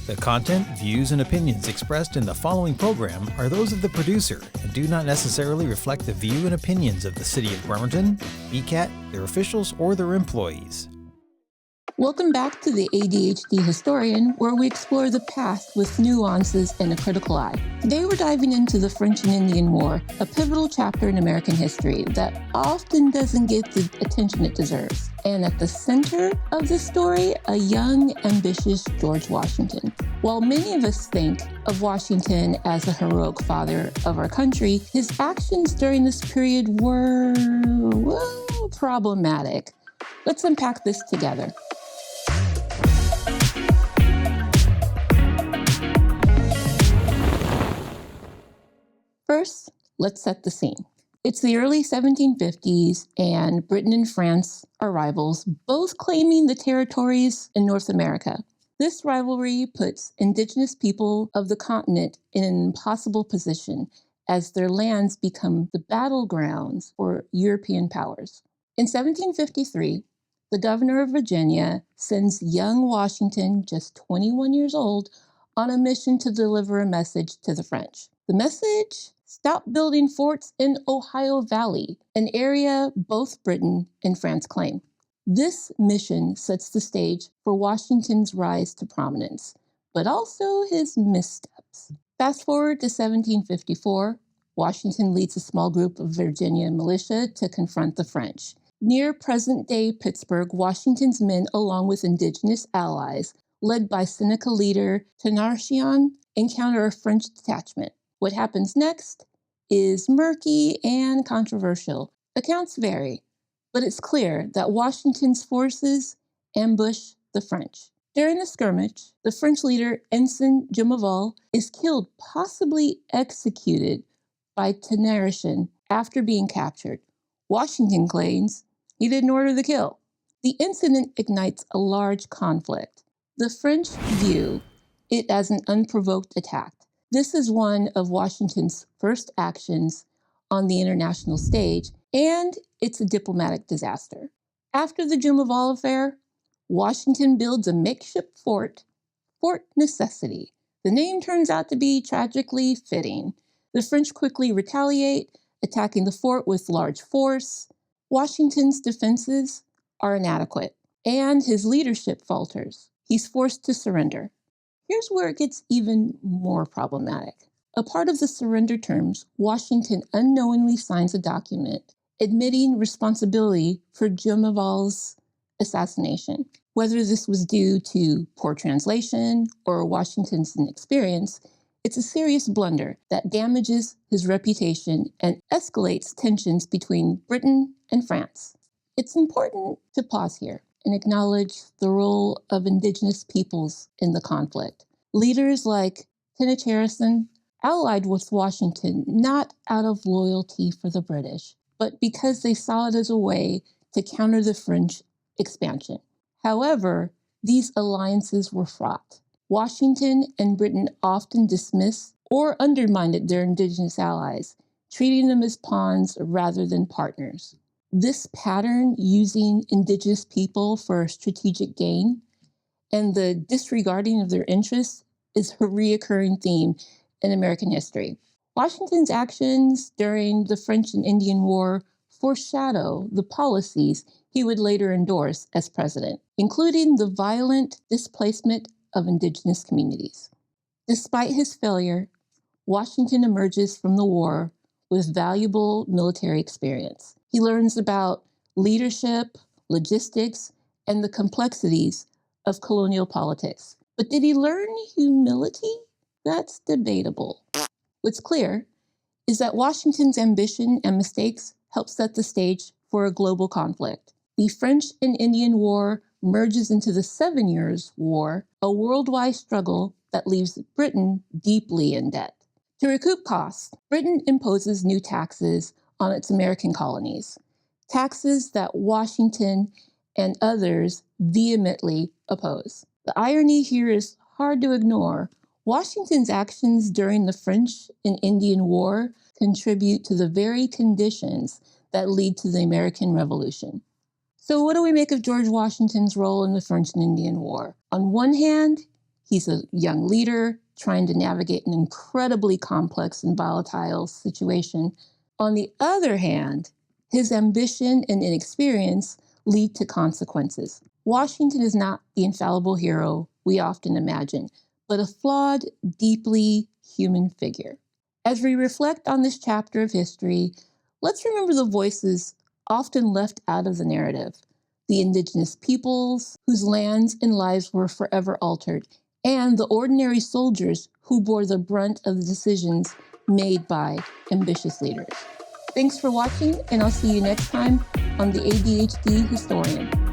The content, views, and opinions expressed in the following program are those of the producer and do not necessarily reflect the view and opinions of the City of Bremerton, BCAT, their officials, or their employees. Welcome back to the ADHD Historian, where we explore the past with nuances and a critical eye. Today we're diving into the French and Indian War, a pivotal chapter in American history that often doesn't get the attention it deserves. And at the center of this story, a young, ambitious George Washington. While many of us think of Washington as a heroic father of our country, his actions during this period were, well, problematic. Let's unpack this together. First, let's set the scene. It's the early 1750s, and Britain and France are rivals, both claiming the territories in North America. This rivalry puts indigenous people of the continent in an impossible position as their lands become the battlegrounds for European powers. In 1753, the governor of Virginia sends young Washington, just 21 years old, on a mission to deliver a message to the French. The message? Stop building forts in Ohio Valley, an area both Britain and France claim. This mission sets the stage for Washington's rise to prominence, but also his missteps. Fast forward to 1754, Washington leads a small group of Virginia militia to confront the French. Near present-day Pittsburgh, Washington's men, along with indigenous allies, led by Seneca leader Tamara Clough, encounter a French detachment. What happens next is murky and controversial. Accounts vary, but it's clear that Washington's forces ambush the French. During the skirmish, the French leader, Ensign Jumonville, is killed, possibly executed by Tamara Clough after being captured. Washington claims he didn't order the kill. The incident ignites a large conflict. The French view it as an unprovoked attack. This is one of Washington's first actions on the international stage, and it's a diplomatic disaster. After the Jumonville affair, Washington builds a makeshift fort, Fort Necessity. The name turns out to be tragically fitting. The French quickly retaliate, attacking the fort with large force. Washington's defenses are inadequate, and his leadership falters. He's forced to surrender. Here's where it gets even more problematic. A part of the surrender terms, Washington unknowingly signs a document admitting responsibility for Jumonville's assassination. Whether this was due to poor translation or Washington's inexperience, it's a serious blunder that damages his reputation and escalates tensions between Britain and France. It's important to pause here and acknowledge the role of indigenous peoples in the conflict. Leaders like Kenneth Harrison allied with Washington not out of loyalty for the British, but because they saw it as a way to counter the French expansion. However, these alliances were fraught. Washington and Britain often dismissed or undermined their indigenous allies, treating them as pawns rather than partners. This pattern, using indigenous people for strategic gain and the disregarding of their interests, is a reoccurring theme in American history. Washington's actions during the French and Indian War foreshadow the policies he would later endorse as president, including the violent displacement of indigenous communities. Despite his failure, Washington emerges from the war with valuable military experience. He learns about leadership, logistics, and the complexities of colonial politics. But did he learn humility? That's debatable. What's clear is that Washington's ambition and mistakes helped set the stage for a global conflict. The French and Indian War merges into the 7 Years' War, a worldwide struggle that leaves Britain deeply in debt. To recoup costs, Britain imposes new taxes on its American colonies, taxes that Washington and others vehemently oppose. The irony here is hard to ignore. Washington's actions during the French and Indian War contribute to the very conditions that lead to the American Revolution. So what do we make of George Washington's role in the French and Indian War? On one hand, He's a young leader trying to navigate an incredibly complex and volatile situation. On the other hand, his ambition and inexperience lead to consequences. Washington is not the infallible hero we often imagine, but a flawed, deeply human figure. As we reflect on this chapter of history, let's remember the voices often left out of the narrative, the indigenous peoples whose lands and lives were forever altered, and the ordinary soldiers who bore the brunt of the decisions made by ambitious leaders. Thanks for watching, and I'll see you next time on the ADHD Historian.